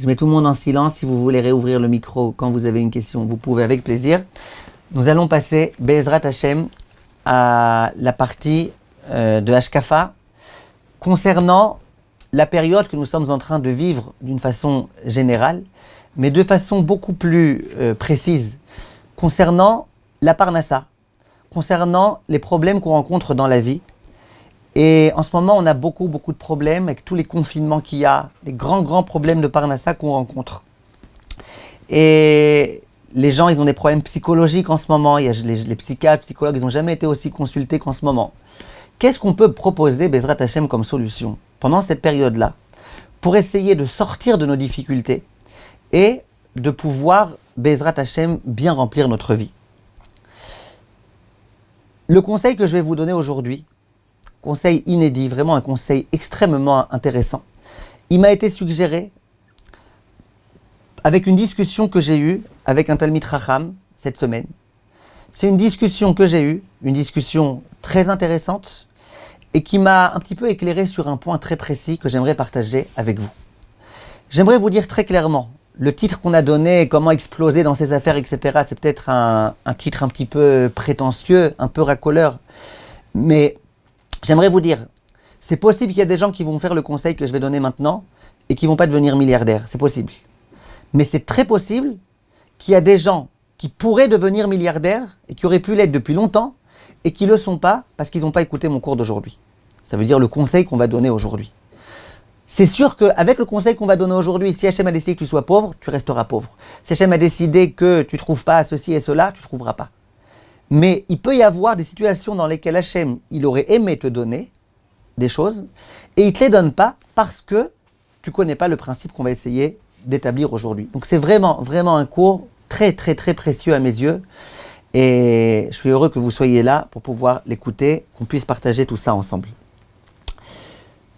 Je mets tout le monde en silence. Si vous voulez réouvrir le micro quand vous avez une question, vous pouvez avec plaisir. Nous allons passer, Be'ezrat Hashem, à la partie de Hashkafa concernant la période que nous sommes en train de vivre d'une façon générale, mais de façon beaucoup plus précise, concernant la parnassa, concernant les problèmes qu'on rencontre dans la vie. Et en ce moment, on a beaucoup de problèmes avec tous les confinements qu'il y a, les grands problèmes de parnassa qu'on rencontre. Et les gens, ils ont des problèmes psychologiques en ce moment. Il y a les psychiatres, psychologues, ils n'ont jamais été aussi consultés qu'en ce moment. Qu'est-ce qu'on peut proposer, Be'ezrat Hashem, comme solution pendant cette période-là, pour essayer de sortir de nos difficultés et de pouvoir, Be'ezrat Hashem, bien remplir notre vie? Le conseil que je vais vous donner aujourd'hui, conseil inédit, vraiment un conseil extrêmement intéressant, il m'a été suggéré avec une discussion que j'ai eue avec un Talmid Chacham cette semaine. C'est une discussion que j'ai eue, une discussion très intéressante et qui m'a un petit peu éclairé sur un point très précis que j'aimerais partager avec vous. J'aimerais vous dire très clairement, le titre qu'on a donné, comment exploser dans ses affaires, etc., c'est peut-être un titre un petit peu prétentieux, un peu racoleur, mais j'aimerais vous dire, c'est possible qu'il y a des gens qui vont faire le conseil que je vais donner maintenant et qui ne vont pas devenir milliardaires, c'est possible. Mais c'est très possible qu'il y a des gens qui pourraient devenir milliardaires et qui auraient pu l'être depuis longtemps et qui ne le sont pas parce qu'ils n'ont pas écouté mon cours d'aujourd'hui. Ça veut dire le conseil qu'on va donner aujourd'hui. C'est sûr qu'avec le conseil qu'on va donner aujourd'hui, si Hachem a décidé que tu sois pauvre, tu resteras pauvre. Si Hachem a décidé que tu ne trouves pas ceci et cela, tu ne trouveras pas. Mais il peut y avoir des situations dans lesquelles Hachem, il aurait aimé te donner des choses et il ne te les donne pas parce que tu ne connais pas le principe qu'on va essayer d'établir aujourd'hui. Donc c'est vraiment un cours très précieux à mes yeux et je suis heureux que vous soyez là pour pouvoir l'écouter, qu'on puisse partager tout ça ensemble.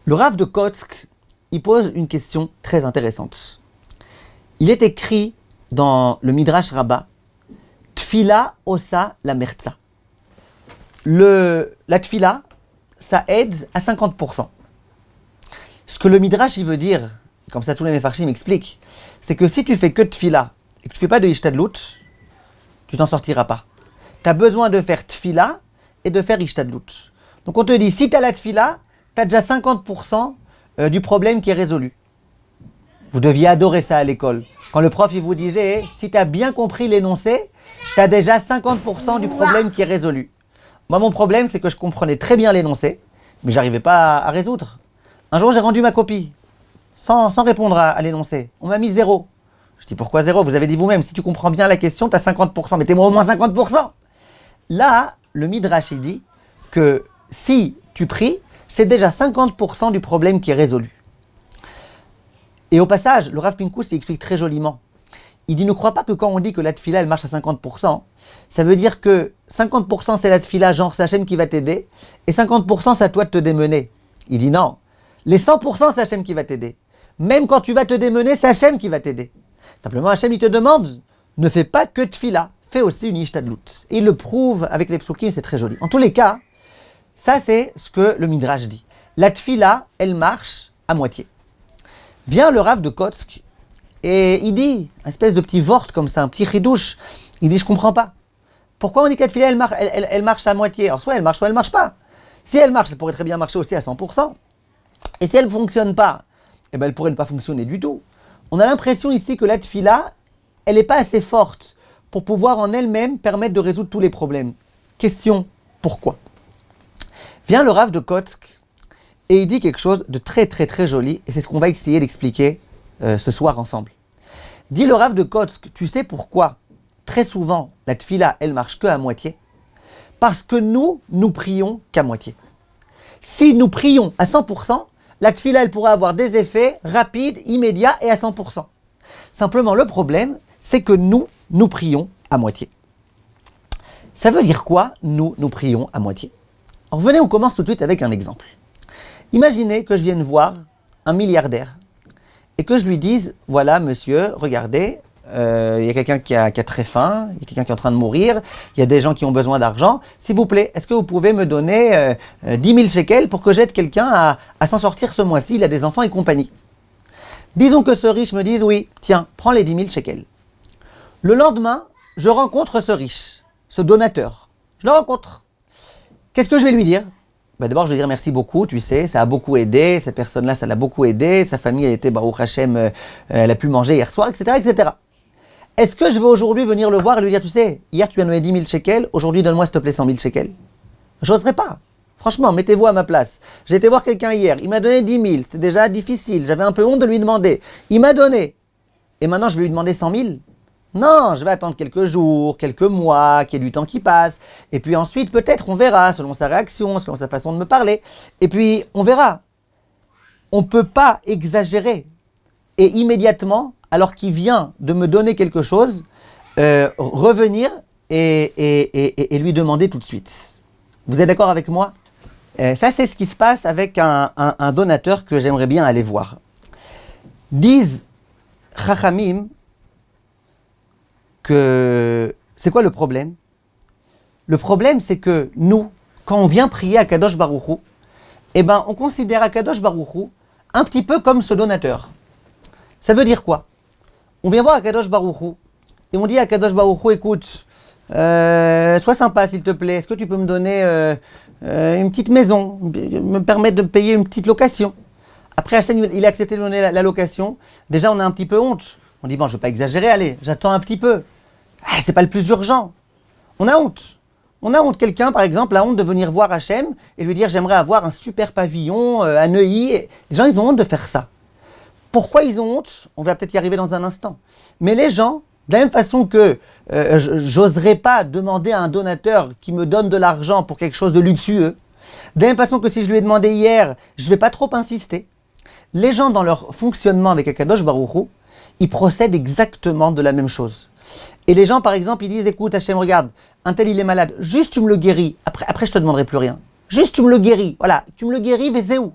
Le Rav de Kotsk, il pose une question très intéressante. Il est écrit dans le Midrash Rabbah, Tfila osa la mertza. La tfila, ça aide à 50%. Ce que le Midrash il veut dire, comme ça tous les Mefarshim m'expliquent, c'est que si tu fais que tfila et que tu fais pas de ishtadlut, tu t'en sortiras pas. Tu as besoin de faire tfila et de faire ishtadlut. Donc on te dit, si tu as la tfila, tu as déjà 50% du problème qui est résolu. Vous deviez adorer ça à l'école. Quand le prof il vous disait, si tu as bien compris l'énoncé, tu as déjà 50% du problème qui est résolu. Moi, mon problème, c'est que je comprenais très bien l'énoncé, mais j'arrivais pas à résoudre. Un jour, j'ai rendu ma copie, sans répondre à l'énoncé. On m'a mis 0. Je dis, pourquoi 0? Vous avez dit vous-même, si tu comprends bien la question, tu as 50%. Mettez-moi au moins 50%. Là, le Midrash, il dit que si tu pries, c'est déjà 50% du problème qui est résolu. Et au passage, le Rav Pinkus, il explique très joliment. Il dit, ne crois pas que quand on dit que la tfila, elle marche à 50%, ça veut dire que 50% c'est la tfila, genre c'est Hachem qui va t'aider, et 50% c'est à toi de te démener. Il dit non, les 100% c'est Hachem qui va t'aider. Même quand tu vas te démener, c'est Hachem qui va t'aider. Simplement, Hachem, il te demande, ne fais pas que tfila, fais aussi une ishtadlut. Et il le prouve avec les psukim, c'est très joli. En tous les cas, ça c'est ce que le Midrash dit. La tfila, elle marche à moitié. Vient le Rav de Kotsk, et il dit, une espèce de petit vort comme ça, un petit chidouche, il dit, je comprends pas. Pourquoi on dit que la tfila, elle marche à moitié? Alors soit elle marche pas. Si elle marche, elle pourrait très bien marcher aussi à 100%. Et si elle ne fonctionne pas, eh ben, elle pourrait ne pas fonctionner du tout. On a l'impression ici que la tfila, elle n'est pas assez forte pour pouvoir en elle-même permettre de résoudre tous les problèmes. Question, pourquoi? Vient le Rav de Kotsk et il dit quelque chose de très joli, et c'est ce qu'on va essayer d'expliquer ce soir ensemble. Dit le Rav de Kotsk, tu sais pourquoi très souvent la tfila, elle marche que à moitié? Parce que nous prions qu'à moitié. Si nous prions à 100%, la tfila, elle pourra avoir des effets rapides, immédiats et à 100%. Simplement, le problème, c'est que nous prions à moitié. Ça veut dire quoi, nous prions à moitié? Alors venez, on commence tout de suite avec un exemple. Imaginez que je vienne voir un milliardaire et que je lui dise, voilà monsieur, regardez, il y a quelqu'un qui a très faim, il y a quelqu'un qui est en train de mourir, il y a des gens qui ont besoin d'argent, s'il vous plaît, est-ce que vous pouvez me donner 10 000 shekels pour que j'aide quelqu'un à s'en sortir ce mois-ci, il a des enfants et compagnie. Disons que ce riche me dise, oui, tiens, prends les 10 000 shekels. Le lendemain, je rencontre ce riche, ce donateur. Je le rencontre. Qu'est-ce que je vais lui dire? D'abord, je vais dire merci beaucoup, tu sais, ça a beaucoup aidé, cette personne-là, ça l'a beaucoup aidé, sa famille, elle était, Baruch Hashem, elle a pu manger hier soir, etc., etc. Est-ce que je vais aujourd'hui venir le voir et lui dire, tu sais, hier tu as donné 10 000 shekels, aujourd'hui donne-moi s'il te plaît 100 000 shekels? J'oserais pas. Franchement, mettez-vous à ma place. J'ai été voir quelqu'un hier, il m'a donné 10 000, c'était déjà difficile, j'avais un peu honte de lui demander. Il m'a donné. Et maintenant, je vais lui demander 100 000? Non, je vais attendre quelques jours, quelques mois, qu'il y ait du temps qui passe. Et puis ensuite, peut-être, on verra, selon sa réaction, selon sa façon de me parler. Et puis, on verra. On ne peut pas exagérer. Et immédiatement, alors qu'il vient de me donner quelque chose, revenir et lui demander tout de suite. Vous êtes d'accord avec moi? Ça, c'est ce qui se passe avec un donateur que j'aimerais bien aller voir. Disent Chachamim que c'est quoi le problème? Le problème, c'est que nous, quand on vient prier à Kadosh Baruch Hu, on considère à Kadosh Baruch Hu un petit peu comme ce donateur. Ça veut dire quoi? On vient voir à Kadosh Baruch Hu et on dit à Kadosh Baruch Hu, écoute, sois sympa s'il te plaît, est-ce que tu peux me donner une petite maison, me permettre de payer une petite location? Après Hachem, il a accepté de donner la location, déjà on a un petit peu honte. On dit, bon, je ne vais pas exagérer, allez, j'attends un petit peu. C'est pas le plus urgent. On a honte. On a honte. Quelqu'un, par exemple, a honte de venir voir Hachem et lui dire, j'aimerais avoir un super pavillon à Neuilly. Les gens, ils ont honte de faire ça. Pourquoi ils ont honte? On va peut-être y arriver dans un instant. Mais les gens, de la même façon que j'oserais pas demander à un donateur qui me donne de l'argent pour quelque chose de luxueux, de la même façon que si je lui ai demandé hier, je ne vais pas trop insister. Les gens, dans leur fonctionnement avec Akadosh Baruch Hu, ils procèdent exactement de la même chose. Et les gens, par exemple, ils disent, écoute, Hachem, regarde, un tel, il est malade, juste tu me le guéris, après je te demanderai plus rien. Juste tu me le guéris, voilà, tu me le guéris, mais c'est où?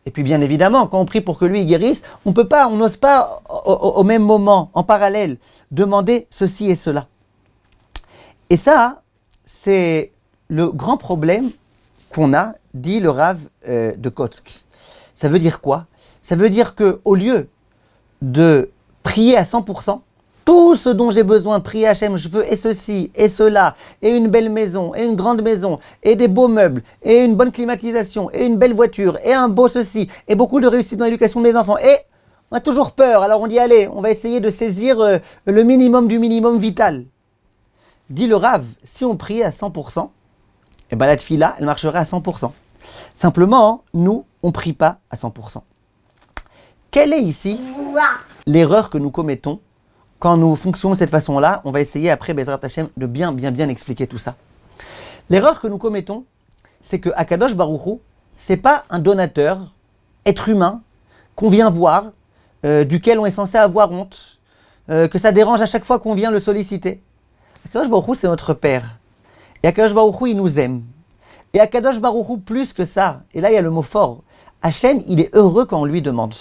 Et puis bien évidemment, quand on prie pour que lui il guérisse, on n'ose pas au même moment, en parallèle, demander ceci et cela. Et ça, c'est le grand problème qu'on a, dit le Rav de Kotsk. Ça veut dire quoi? Ça veut dire qu'au lieu de prier à 100%, tout ce dont j'ai besoin, prier Hachem, je veux et ceci, et cela, et une belle maison, et une grande maison, et des beaux meubles, et une bonne climatisation, et une belle voiture, et un beau ceci, et beaucoup de réussite dans l'éducation de mes enfants. Et on a toujours peur, alors on dit allez, on va essayer de saisir le minimum du minimum vital. Dit le Rav, si on priait à 100%, la tefila, elle marcherait à 100%. Simplement, nous, on ne prie pas à 100%. Quelle est ici l'erreur que nous commettons quand nous fonctionnons de cette façon-là? On va essayer après, Bezrat Hashem, de bien expliquer tout ça. L'erreur que nous commettons, c'est que Akadosh Baruch Hu, c'est pas un donateur, être humain, qu'on vient voir, duquel on est censé avoir honte, que ça dérange à chaque fois qu'on vient le solliciter. Akadosh Baruch Hu, c'est notre Père. Et Akadosh Baruch Hu, il nous aime. Et Akadosh Baruch Hu, plus que ça, et là il y a le mot fort, Hachem, il est heureux quand on lui demande.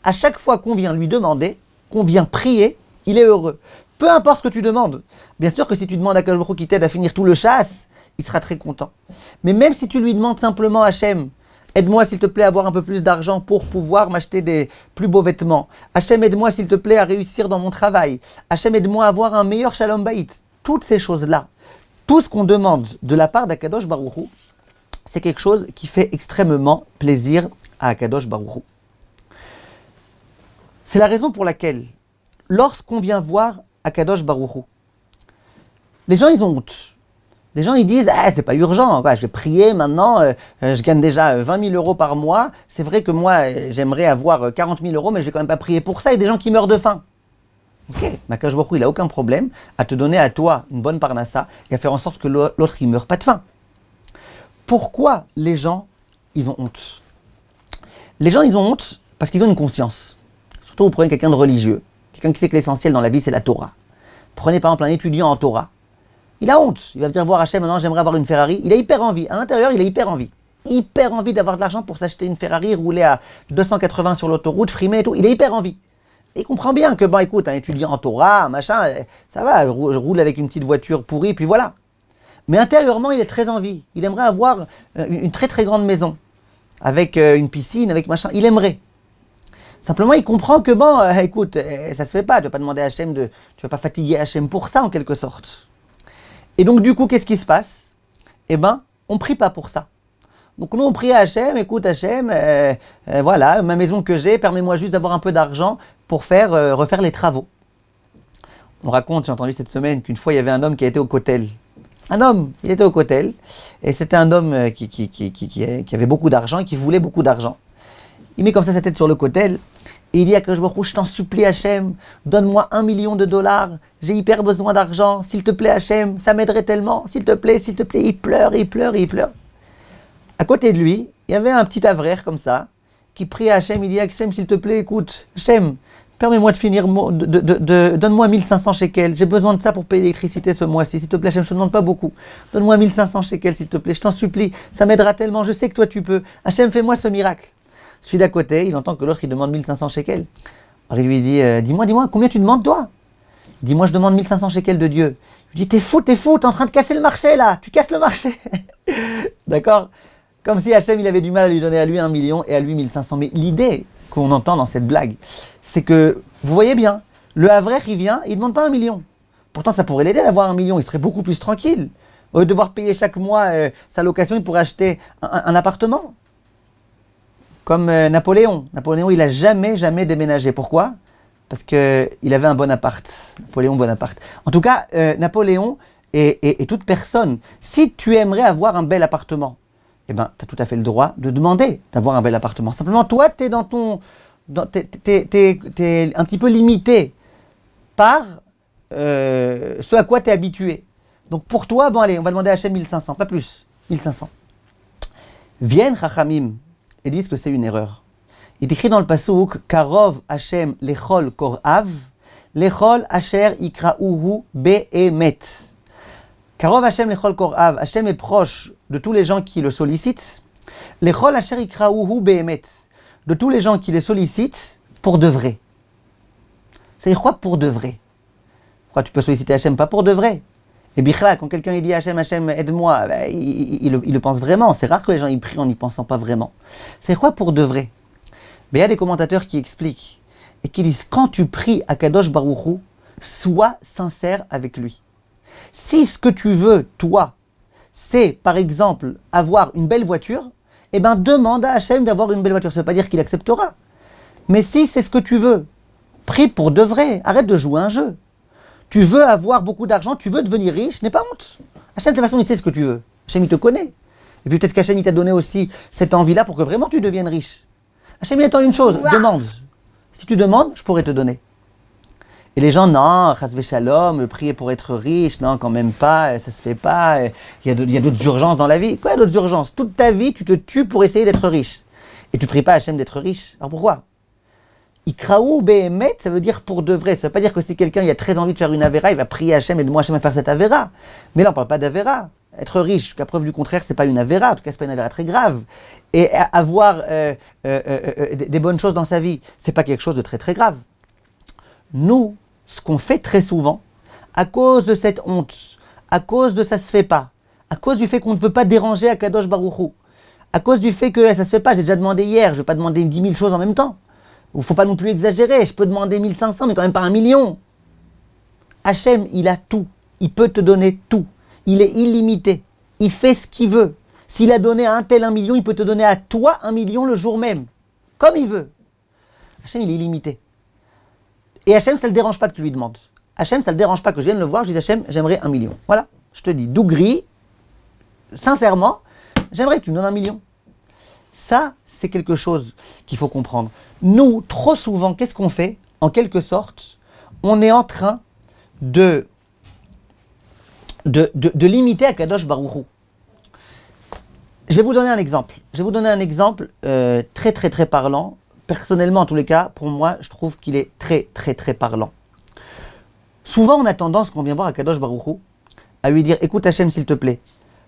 À chaque fois qu'on vient lui demander, qu'on vient prier, il est heureux. Peu importe ce que tu demandes. Bien sûr que si tu demandes à Akadosh Baruch Hu qui t'aide à finir tout le chasse, il sera très content. Mais même si tu lui demandes simplement, Hachem, aide-moi s'il te plaît à avoir un peu plus d'argent pour pouvoir m'acheter des plus beaux vêtements. Hachem, aide-moi s'il te plaît à réussir dans mon travail. Hachem, aide-moi à avoir un meilleur shalom bayit. Toutes ces choses-là, tout ce qu'on demande de la part d'Akadosh Baruch Hu, c'est quelque chose qui fait extrêmement plaisir à Akadosh Baruch Hu. C'est la raison pour laquelle, lorsqu'on vient voir Akadosh Baruch Hu, les gens ils ont honte. Les gens ils disent, c'est pas urgent, quoi. Je vais prier maintenant, je gagne déjà 20 000 euros par mois, c'est vrai que moi j'aimerais avoir 40 000 euros, mais je vais quand même pas prier pour ça, il y a des gens qui meurent de faim. Ok, Akadosh Baruch Hu, il n'a aucun problème à te donner à toi une bonne parnassa et à faire en sorte que l'autre il meure pas de faim. Pourquoi les gens ils ont honte? Les gens ils ont honte parce qu'ils ont une conscience. Surtout vous prenez quelqu'un de religieux, quelqu'un qui sait que l'essentiel dans la vie c'est la Torah. Prenez par exemple un étudiant en Torah. Il a honte, il va venir voir Hachem, maintenant j'aimerais avoir une Ferrari, il a hyper envie, à l'intérieur il a hyper envie d'avoir de l'argent pour s'acheter une Ferrari, rouler à 280 sur l'autoroute, frimer et tout, il a hyper envie. Et il comprend bien que, bon écoute, un étudiant en Torah, machin, ça va, je roule avec une petite voiture pourrie, puis voilà. Mais intérieurement il a très envie, il aimerait avoir une très très grande maison, avec une piscine, avec machin, il aimerait. Simplement, il comprend que bon, écoute, ça se fait pas. Tu vas pas demander à Hachem tu vas pas fatiguer Hachem pour ça en quelque sorte. Et donc du coup, qu'est-ce qui se passe? Eh ben, on prie pas pour ça. Donc nous, on prie à Hachem, écoute Hachem, voilà, ma maison que j'ai, permets-moi juste d'avoir un peu d'argent pour refaire les travaux. On raconte, j'ai entendu cette semaine, qu'une fois, il y avait un homme qui a été au Kotel. Un homme, il était au Kotel, et c'était un homme qui avait beaucoup d'argent et qui voulait beaucoup d'argent. Il met comme ça sa tête sur le Kotel, et il dit à Akadosh Baruch Hu, je t'en supplie Hachem, donne-moi $1 million, j'ai hyper besoin d'argent, s'il te plaît Hachem, ça m'aiderait tellement, s'il te plaît, il pleure. À côté de lui, il y avait un petit avraire comme ça, qui prie à Hachem, il dit Hachem, s'il te plaît, écoute, Hachem, permets-moi de finir, donne-moi 1500 shekels, j'ai besoin de ça pour payer l'électricité ce mois-ci, s'il te plaît Hachem, je ne te demande pas beaucoup, donne-moi 1500 shekels s'il te plaît, je t'en supplie, ça m'aidera tellement, je sais que toi tu peux, Hachem, fais-moi ce miracle. Celui d'à côté, il entend que l'autre il demande 1500 shekels. Alors il lui dit, dis-moi, combien tu demandes toi? Il dit, moi je demande 1500 shekels de Dieu. Je lui dis, t'es fou, t'es en train de casser le marché là, tu casses le marché. D'accord? Comme si Hachem, il avait du mal à lui donner à lui 1 million et à lui 1500. Mais l'idée qu'on entend dans cette blague, c'est que, vous voyez bien, le Havrer, il vient, il ne demande pas 1 million. Pourtant, ça pourrait l'aider d'avoir 1 million, il serait beaucoup plus tranquille. Au lieu de devoir payer chaque mois sa location, il pourrait acheter un appartement. Comme Napoléon. Napoléon, il n'a jamais déménagé. Pourquoi? Parce qu'il avait un bon appart. Napoléon Bonaparte. En tout cas, Napoléon et toute personne, si tu aimerais avoir un bel appartement, eh ben, tu as tout à fait le droit de demander d'avoir un bel appartement. Simplement, toi, tu es t'es un petit peu limité par ce à quoi tu es habitué. Donc pour toi, bon allez, on va demander à Hachem 1500, pas plus, 1500. Viennent Chachamim et disent que c'est une erreur. Il est écrit dans le Passouk, Karov Hachem lechol korav, lechol asher ikra'uhu be'emet. Karov Hachem lechol korav, Hachem est proche de tous les gens qui le sollicitent. Lechol asher ikra'uhu be'emet, de tous les gens qui les sollicitent pour de vrai. C'est-à-dire quoi pour de vrai? Pourquoi tu peux solliciter Hachem pas pour de vrai? Et bichla, quand quelqu'un il dit Hachem, aide-moi, ben, il le pense vraiment. C'est rare que les gens y prient en n'y pensant pas vraiment. C'est quoi pour de vrai? Mais il y a des commentateurs qui expliquent et qui disent quand tu pries à Kadosh Baruch Hu, sois sincère avec lui. Si ce que tu veux, toi, c'est par exemple avoir une belle voiture, eh ben demande à Hachem d'avoir une belle voiture. Ça ne veut pas dire qu'il acceptera. Mais si c'est ce que tu veux, prie pour de vrai. Arrête de jouer un jeu. Tu veux avoir beaucoup d'argent, tu veux devenir riche, n'aie pas honte. Hachem, de toute façon, il sait ce que tu veux. Hachem, il te connaît. Et puis peut-être qu'Hachem, il t'a donné aussi cette envie-là pour que vraiment tu deviennes riche. Hachem, il attend une chose, demande. Si tu demandes, je pourrais te donner. Et les gens, non, chas shalom, prier pour être riche, non, quand même pas, ça se fait pas. Il y a d'autres urgences dans la vie. Quoi, d'autres urgences? Toute ta vie, tu te tues pour essayer d'être riche. Et tu pries pas à Hachem d'être riche. Alors pourquoi? Ikraou behemet, ça veut dire pour de vrai. Ça veut pas dire que si quelqu'un il a très envie de faire une avéra, il va prier Hachem, aide-moi Hachem à faire cette avéra. Mais là, on parle pas d'avéra. Être riche, jusqu'à preuve du contraire, c'est pas une avéra. En tout cas, c'est pas une avéra très grave. Et avoir des bonnes choses dans sa vie, c'est pas quelque chose de très très grave. Nous, ce qu'on fait très souvent, à cause de cette honte, à cause de ça se fait pas, à cause du fait qu'on ne veut pas déranger Akadosh Baruch Hu, à cause du fait que ça se fait pas, j'ai déjà demandé hier, je vais pas demander 10 000 choses en même temps. Il ne faut pas non plus exagérer, je peux demander 1500, mais quand même pas 1 million. Hachem, il a tout. Il peut te donner tout. Il est illimité. Il fait ce qu'il veut. S'il a donné à un tel 1 million, il peut te donner à toi 1 million le jour même. Comme il veut. Hachem, il est illimité. Et Hachem, ça ne le dérange pas que tu lui demandes. Hachem, ça ne le dérange pas que je vienne le voir, je dis Hachem, j'aimerais 1 million. Voilà, je te dis, Dougri, sincèrement, j'aimerais que tu me donnes 1 million. Ça, c'est quelque chose qu'il faut comprendre. Nous, trop souvent, qu'est-ce qu'on fait? En quelque sorte, on est en train de limiter Akadosh Baruch Hu. Je vais vous donner un exemple. Très très très parlant. Personnellement, en tous les cas, pour moi, je trouve qu'il est très très très parlant. Souvent, on a tendance, quand on vient voir Akadosh Baruch Hu, à lui dire, écoute Hachem, s'il te plaît,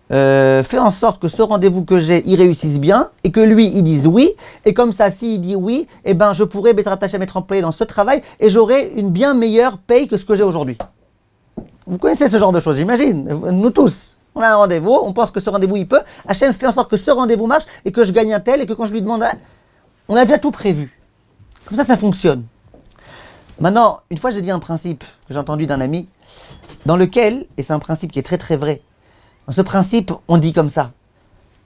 fais en sorte que ce rendez-vous que j'ai, il réussisse bien, et que lui, il dise oui, et comme ça, s'il dit oui, eh ben, je pourrai, Bezrat Hachem, être employé dans ce travail, et j'aurai une bien meilleure paye que ce que j'ai aujourd'hui. Vous connaissez ce genre de choses, j'imagine, nous tous. On a un rendez-vous, on pense que ce rendez-vous, il peut, Hachem fait en sorte que ce rendez-vous marche, et que je gagne un tel, et que quand je lui demande, on a déjà tout prévu. Comme ça fonctionne. Maintenant, une fois j'ai dit un principe que j'ai entendu d'un ami, dans lequel, et c'est un principe qui est très très vrai, dans ce principe, on dit comme ça.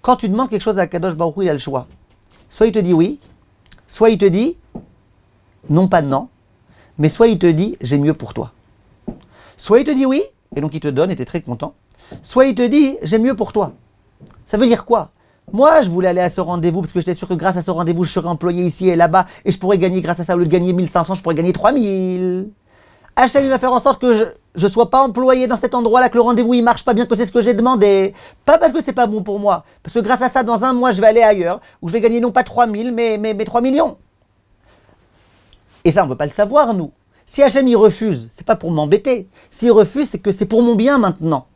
Quand tu demandes quelque chose à Kadosh Baruch Hu, il a le choix. Soit il te dit oui, soit il te dit non, pas non, mais soit il te dit j'ai mieux pour toi. Soit il te dit oui, et donc il te donne et tu es très content, soit il te dit j'ai mieux pour toi. Ça veut dire quoi? Moi, je voulais aller à ce rendez-vous parce que j'étais sûr que grâce à ce rendez-vous, je serais employé ici et là-bas et je pourrais gagner, grâce à ça, au lieu de gagner 1500, je pourrais gagner 3000. Hachem, il va faire en sorte que je sois pas employé dans cet endroit-là, que le rendez-vous il marche pas bien, que c'est ce que j'ai demandé. Pas parce que c'est pas bon pour moi. Parce que grâce à ça, dans un mois, je vais aller ailleurs où je vais gagner non pas 3000, mais 3 millions. Et ça, on ne peut pas le savoir, nous. Si Hachem, il refuse, c'est pas pour m'embêter. S'il refuse, c'est que c'est pour mon bien maintenant.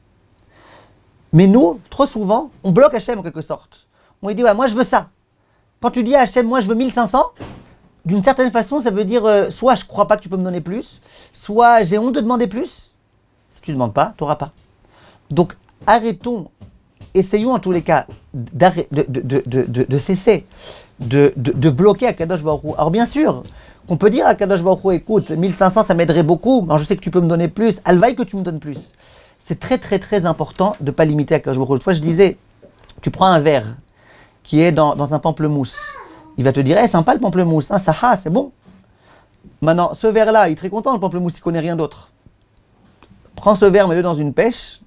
Mais nous, trop souvent, on bloque Hachem en quelque sorte. On lui dit, ouais, moi je veux ça. Quand tu dis à Hachem, moi je veux 1500, d'une certaine façon, ça veut dire soit je crois pas que tu peux me donner plus, soit j'ai honte de demander plus. Si tu ne demandes pas, tu n'auras pas. Donc arrêtons, essayons en tous les cas de cesser de bloquer Akadosh Baruch Hu. Alors bien sûr, qu'on peut dire à Akadosh Baruch Hu, écoute, 1500 ça m'aiderait beaucoup, alors je sais que tu peux me donner plus, alvaï que tu me donnes plus. C'est très très très important de ne pas limiter Akadosh Baruch Hu. Une fois je disais, tu prends un verre qui est dans un pamplemousse, il va te dire, sympa le pamplemousse, hein, ça c'est bon. Maintenant, ce verre-là, il est très content, le pamplemousse, il ne connaît rien d'autre. Prends ce verre, mets-le dans une pêche,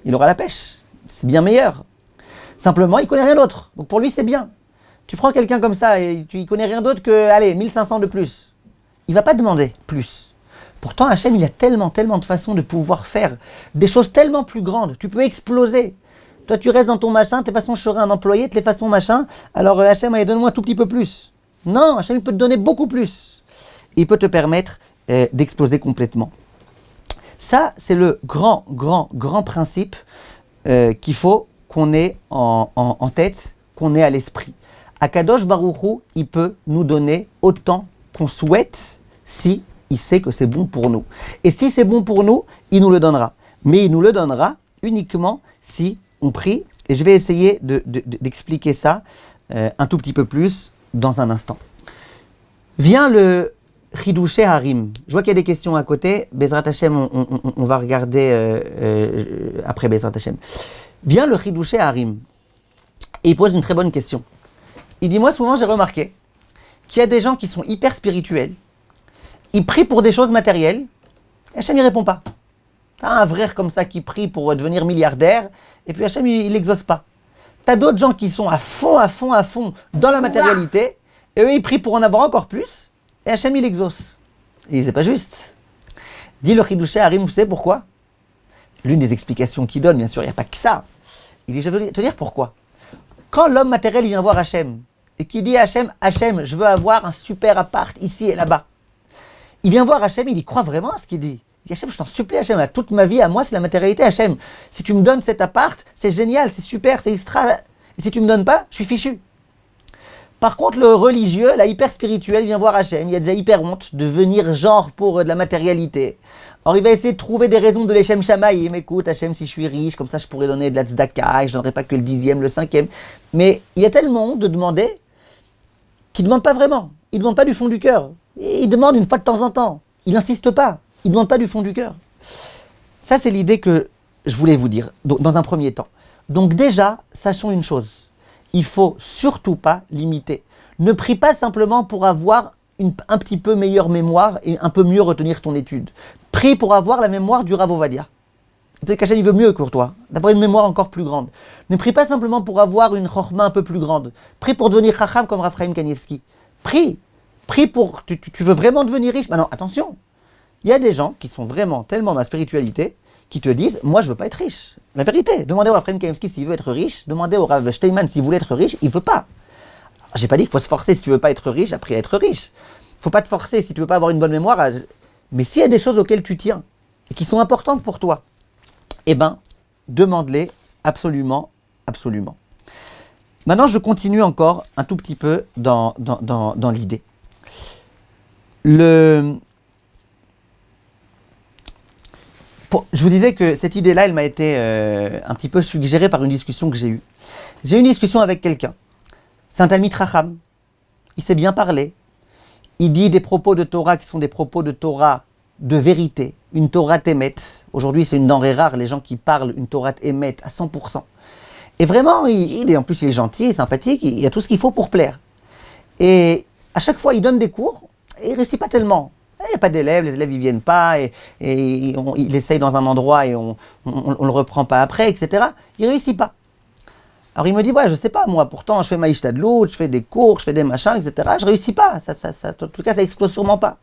il aura la pêche. C'est bien meilleur. Simplement, il ne connaît rien d'autre. Donc pour lui, c'est bien. Tu prends quelqu'un comme ça et il ne connaît rien d'autre que, allez, 1500 de plus. Il ne va pas demander plus. Pourtant, Hachem, il y a tellement de façons de pouvoir faire des choses tellement plus grandes. Tu peux exploser. Toi, tu restes dans ton machin, de toute façon, je serai un employé, de toutes les façons, machin. Alors, Hachem, allez, donne-moi un tout petit peu plus. Non, Hachem, il peut te donner beaucoup plus. Il peut te permettre d'exploser complètement. Ça, c'est le grand principe qu'il faut qu'on ait en tête, qu'on ait à l'esprit. Akadosh Baruch Hu, il peut nous donner autant qu'on souhaite si il sait que c'est bon pour nous. Et si c'est bon pour nous, il nous le donnera. Mais il nous le donnera uniquement si on prie. Et je vais essayer d'expliquer ça un tout petit peu plus dans un instant. Vient le Chidouché Harim. Je vois qu'il y a des questions à côté. Bezrat Hashem, on va regarder après Bezrat Hashem. Vient le Chidouché Harim. Et il pose une très bonne question. Il dit, moi souvent j'ai remarqué qu'il y a des gens qui sont hyper spirituels. Ils prient pour des choses matérielles. Et Hachem, il répond pas. T'as un frère comme ça qui prie pour devenir milliardaire. Et puis Hachem, il n'exauce pas. T'as d'autres gens qui sont à fond dans la matérialité. Et eux, ils prient pour en avoir encore plus. Et Hachem, il exauce. Et c'est pas juste. Dit le Chidouché Harim, vous savez pourquoi? L'une des explications qu'il donne, bien sûr, il n'y a pas que ça. Il dit, je veux te dire pourquoi. Quand l'homme matériel il vient voir Hachem, et qu'il dit à Hachem, Hachem, je veux avoir un super appart ici et là-bas. Il vient voir Hachem, il y croit vraiment à ce qu'il dit. Il dit, Hachem, je t'en supplie, Hachem, toute ma vie, à moi, c'est la matérialité, Hachem. Si tu me donnes cet appart, c'est génial, c'est super, c'est extra. Et si tu me donnes pas, je suis fichu. Par contre, le religieux, la hyper spirituel, vient voir Hachem, il a déjà hyper honte de venir genre pour de la matérialité. Alors il va essayer de trouver des raisons de l'Echem Shamaïm. Écoute, Hachem, si je suis riche, comme ça je pourrais donner de la tzedaka, et je ne donnerai pas que le 10e, le 5e. Mais il y a tellement de demander qu'il ne demande pas vraiment. Il ne demande pas du fond du cœur. Il demande une fois de temps en temps. Il n'insiste pas. Il ne demande pas du fond du cœur. Ça, c'est l'idée que je voulais vous dire dans un premier temps. Donc déjà, sachons une chose. Il ne faut surtout pas limiter. Ne prie pas simplement pour avoir un petit peu meilleure mémoire et un peu mieux retenir ton étude. Prie pour avoir la mémoire du Rav Ovadia. Peut-être qu'Hachem il veut mieux pour toi, d'avoir une mémoire encore plus grande. Ne prie pas simplement pour avoir une chorma un peu plus grande. Prie pour devenir chacham comme Raphaël Kanievski. Prie pour... Tu veux vraiment devenir riche? Maintenant, attention. Il y a des gens qui sont vraiment tellement dans la spiritualité qui te disent, moi je veux pas être riche. La vérité, demandez au Raphaël Kanievski s'il veut être riche, demandez au Rav Steinman s'il voulait être riche, il veut pas. J'ai pas dit qu'il faut se forcer si tu veux pas être riche, après être riche. Faut pas te forcer si tu veux pas avoir une bonne mémoire. Mais s'il y a des choses auxquelles tu tiens et qui sont importantes pour toi, eh ben, demande-les absolument. Maintenant, je continue encore un tout petit peu dans l'idée. Je vous disais que cette idée-là, elle m'a été un petit peu suggérée par une discussion que j'ai eue. J'ai eu une discussion avec quelqu'un. C'est un Talmid Chacham. Il s'est bien parlé. il dit des propos de Torah qui sont des propos de Torah de vérité, une Torah émet. Aujourd'hui, c'est une denrée rare, les gens qui parlent une Torah émet à 100%. Et vraiment, en plus, il est gentil, il est sympathique, il a tout ce qu'il faut pour plaire. Et à chaque fois, il donne des cours et il ne réussit pas tellement. Il n'y a pas d'élèves, les élèves ne viennent pas, et il essaye dans un endroit et on ne le reprend pas après, etc. Il ne réussit pas. Alors il me dit, ouais, je sais pas, moi, pourtant, je fais ma ishtadlout, je fais des cours, je fais des machins, etc. Je ne réussis pas, en tout cas, ça n'explose sûrement pas.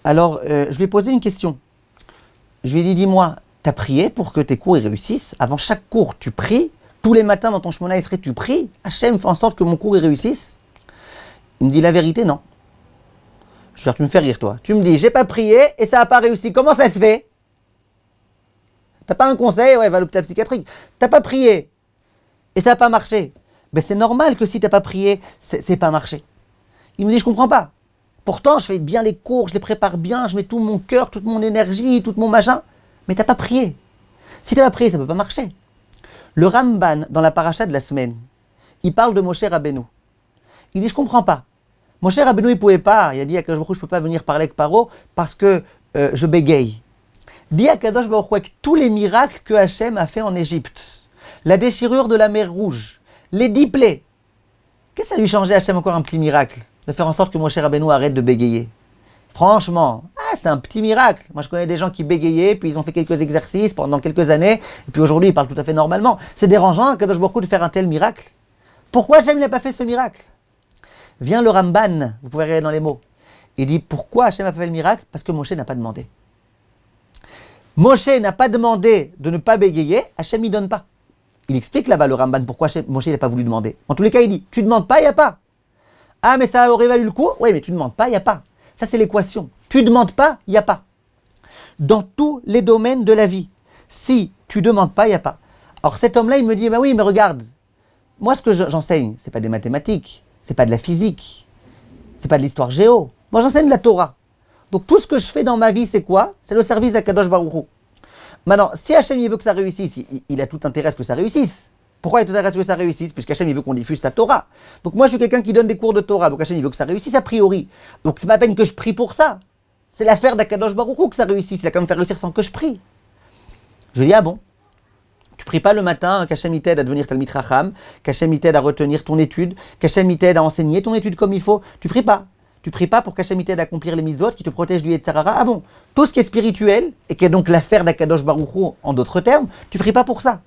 Alors, je lui ai posé une question. Je lui ai dit, dis-moi, tu as prié pour que tes cours ils réussissent. Avant chaque cours, tu pries. Tous les matins dans ton Shemona Esrei, tu pries. Hachem fait en sorte que mon cours il réussisse. Il me dit, la vérité, non. Je vais dire, tu me fais rire, toi. Tu me dis, j'ai pas prié et ça n'a pas réussi. Comment ça se fait? T'as pas un conseil? Ouais, va à l'hôpital psychiatrique. T'as pas prié et ça n'a pas marché. Ben c'est normal que si t'as pas prié, c'est pas marché. Il me dit, je comprends pas. Pourtant, je fais bien les cours, je les prépare bien, je mets tout mon cœur, toute mon énergie, tout mon machin. Mais t'as pas prié. Si t'as pas prié, ça peut pas marcher. Le Ramban, dans la paracha de la semaine, il parle de Moshe Rabbeinu. Il dit, je comprends pas. Moshe Rabbeinu, il pouvait pas. Il a dit à Kadosh Baruch Hu, je peux pas venir parler avec Paro parce que je bégaye. Dit à Kadosh Baruch Hu, avec tous les miracles que Hachem a fait en Égypte, la déchirure de la mer Rouge, les 10 plaies, qu'est-ce que ça lui changeait Hachem encore un petit miracle? De faire en sorte que Moshe Rabbeinu arrête de bégayer. Franchement, c'est un petit miracle. Moi, je connais des gens qui bégayaient, puis ils ont fait quelques exercices pendant quelques années, et puis aujourd'hui, ils parlent tout à fait normalement. C'est dérangeant à Kadosh Baruch Hu de faire un tel miracle. Pourquoi Hachem n'a pas fait ce miracle? Vient le Ramban, vous pouvez regarder dans les mots. Il dit, pourquoi Hachem a fait le miracle? Parce que Moshe n'a pas demandé. Moshe n'a pas demandé de ne pas bégayer, Hachem n'y donne pas. Il explique là-bas le Ramban pourquoi Moshe n'a pas voulu demander. En tous les cas, il dit, tu ne demandes pas, il n'y a pas. Ah, mais ça aurait valu le coup? Oui, mais tu ne demandes pas, il n'y a pas. Ça, c'est l'équation. Tu ne demandes pas, il n'y a pas. Dans tous les domaines de la vie, si tu ne demandes pas, il n'y a pas. Alors cet homme-là, il me dit, bah oui, mais regarde, moi, ce que j'enseigne, ce n'est pas des mathématiques, ce n'est pas de la physique, ce n'est pas de l'histoire géo. Moi, j'enseigne de la Torah. Donc tout ce que je fais dans ma vie, c'est quoi? C'est le service d'Akadosh Baruch Hu. Maintenant, si Hachem il veut que ça réussisse, il a tout intérêt à ce que ça réussisse. Pourquoi il a tout intérêt à ce que ça réussisse? Puisqu'Hachem il veut qu'on diffuse sa Torah. Donc moi je suis quelqu'un qui donne des cours de Torah, donc Hachem il veut que ça réussisse a priori. Donc c'est pas la peine que je prie pour ça. C'est l'affaire d'Akadosh Baruch Hu que ça réussisse. Il a quand même fait réussir sans que je prie. Je lui dis, ah bon? Tu pries pas le matin qu'Hachem il t'aide à devenir Talmid Chacham, qu'Hachem il t'aide à retenir ton étude, qu'Hachem il t'aide à enseigner ton étude comme il faut. Tu pries pas. Tu pries pas pour qu'Hachem il t'aide à accomplir les mitzvot qui te protègent du Yetzer Hara. Ah bon? Tout ce qui est spirituel, et qui est donc l'affaire d'Akadosh Baruch Hu en d'autres termes, tu pries pas pour ça.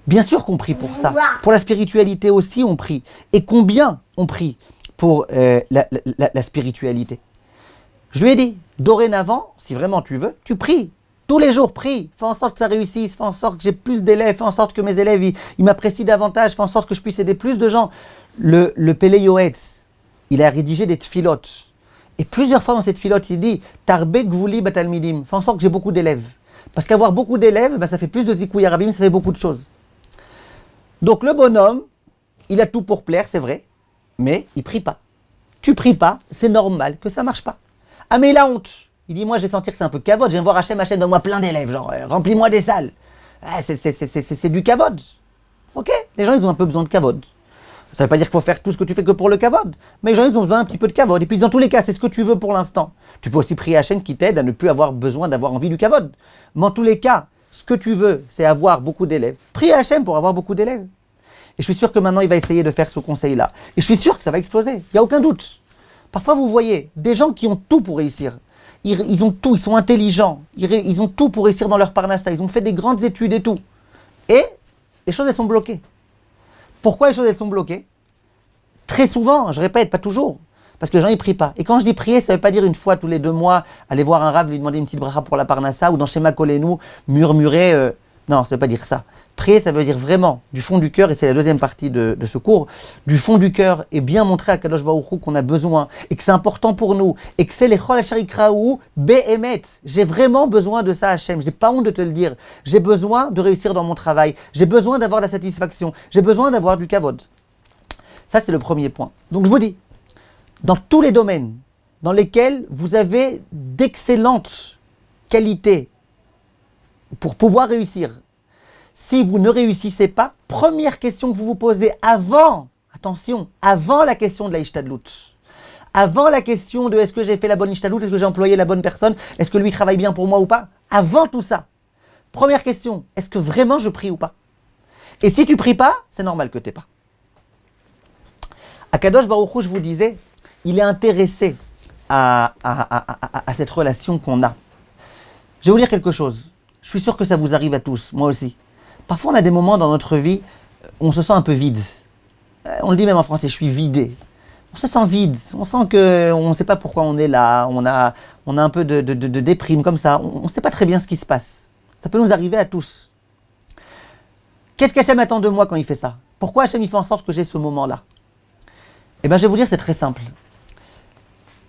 Bien sûr qu'on prie pour ça. Pour la spiritualité aussi, on prie. Et combien on prie pour la spiritualité? Je lui ai dit, dorénavant, si vraiment tu veux, tu pries. Tous les jours, prie. Fais en sorte que ça réussisse. Fais en sorte que j'ai plus d'élèves. Fais en sorte que mes élèves, ils m'apprécient davantage. Fais en sorte que je puisse aider plus de gens. Le Pélé Yoetz, il a rédigé des tfilotes. Et plusieurs fois dans cette tfilote, il dit, Tarbe Gvuli Batalmidim. Fais en sorte que j'ai beaucoup d'élèves. Parce qu'avoir beaucoup d'élèves, ça fait plus de Zikouy Arabim, ça fait beaucoup de choses. Donc le bonhomme, il a tout pour plaire, c'est vrai, mais il prie pas. Tu pries pas, c'est normal que ça marche pas. Ah mais il a honte. Il dit, moi je vais sentir que c'est un peu kavod, je viens voir Hachem, donne-moi plein d'élèves, genre remplis-moi des salles. Ah, c'est du kavod. Ok, les gens ils ont un peu besoin de kavod. Ça veut pas dire qu'il faut faire tout ce que tu fais que pour le kavod, mais les gens ils ont besoin un petit peu de kavod. Et puis dans tous les cas, c'est ce que tu veux pour l'instant. Tu peux aussi prier Hachem qui t'aide à ne plus avoir besoin d'avoir envie du kavod. Mais en tous les cas, ce que tu veux, c'est avoir beaucoup d'élèves. Prie Hachem pour avoir beaucoup d'élèves. Et je suis sûr que maintenant, il va essayer de faire ce conseil-là. Et je suis sûr que ça va exploser. Il n'y a aucun doute. Parfois, vous voyez des gens qui ont tout pour réussir. Ils ont tout, ils sont intelligents. Ils ont tout pour réussir dans leur parnassa. Ils ont fait des grandes études et tout. Et les choses, elles sont bloquées. Pourquoi les choses, elles sont bloquées? Très souvent, je répète, pas toujours. Parce que les gens, ils prient pas. Et quand je dis prier, ça ne veut pas dire une fois tous les 2 mois, aller voir un rav, lui demander une petite bracha pour la parnassa, ou dans Shema Kolenu, murmurer. Non, ça ne veut pas dire ça. Prier, ça veut dire vraiment, du fond du cœur, et c'est la deuxième partie de ce cours, du fond du cœur, et bien montrer à Kadosh Baruch Hu qu'on a besoin, et que c'est important pour nous, et que c'est les Chol Hasharikraou Behemet. J'ai vraiment besoin de ça, Hachem. J'ai pas honte de te le dire. J'ai besoin de réussir dans mon travail. J'ai besoin d'avoir de la satisfaction. J'ai besoin d'avoir du kavod. Ça, c'est le premier point. Donc, je vous dis, dans tous les domaines dans lesquels vous avez d'excellentes qualités pour pouvoir réussir, si vous ne réussissez pas, première question que vous vous posez avant, attention, avant la question de la Ishtadlout, avant la question de est-ce que j'ai fait la bonne ishtadlout, est-ce que j'ai employé la bonne personne, est-ce que lui travaille bien pour moi ou pas, avant tout ça, première question, est-ce que vraiment je prie ou pas? Et si tu pries pas, c'est normal que tu n'aies pas. Akadosh Baruch Hu, je vous disais, il est intéressé à cette relation qu'on a. Je vais vous dire quelque chose. Je suis sûr que ça vous arrive à tous, moi aussi. Parfois, on a des moments dans notre vie où on se sent un peu vide. On le dit même en français, je suis vidé. On se sent vide. On sent qu'on ne sait pas pourquoi on est là. On a un peu de déprime comme ça. On ne sait pas très bien ce qui se passe. Ça peut nous arriver à tous. Qu'est-ce qu'Hachem attend de moi quand il fait ça? Pourquoi Hachem il fait en sorte que j'ai ce moment-là? Eh bien, je vais vous dire, c'est très simple.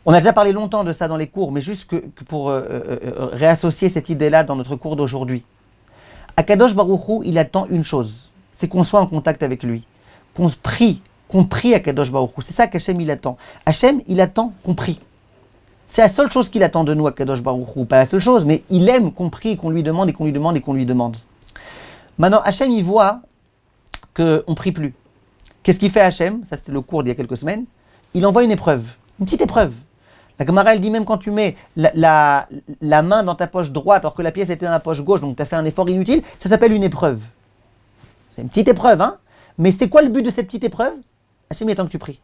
On a déjà parlé longtemps de ça dans les cours, mais juste que pour réassocier cette idée-là dans notre cours d'aujourd'hui. Akadosh Baruch Hu, il attend une chose, c'est qu'on soit en contact avec lui, qu'on prie Akadosh Baruch Hu. C'est ça qu'Hachem il attend. Hachem, il attend qu'on prie. C'est la seule chose qu'il attend de nous, Akadosh Baruch Hu. Pas la seule chose, mais il aime qu'on prie, qu'on lui demande et qu'on lui demande et qu'on lui demande. Maintenant, Hachem, il voit qu'on ne prie plus. Qu'est-ce qu'il fait Hachem? Ça, c'était le cours d'il y a quelques semaines. Il envoie une épreuve, une petite épreuve. La Gemara, elle dit même quand tu mets la main dans ta poche droite alors que la pièce était dans la poche gauche, donc tu as fait un effort inutile, ça s'appelle une épreuve. C'est une petite épreuve, hein? Mais c'est quoi le but de cette petite épreuve? Hachem, il attend que tu pries.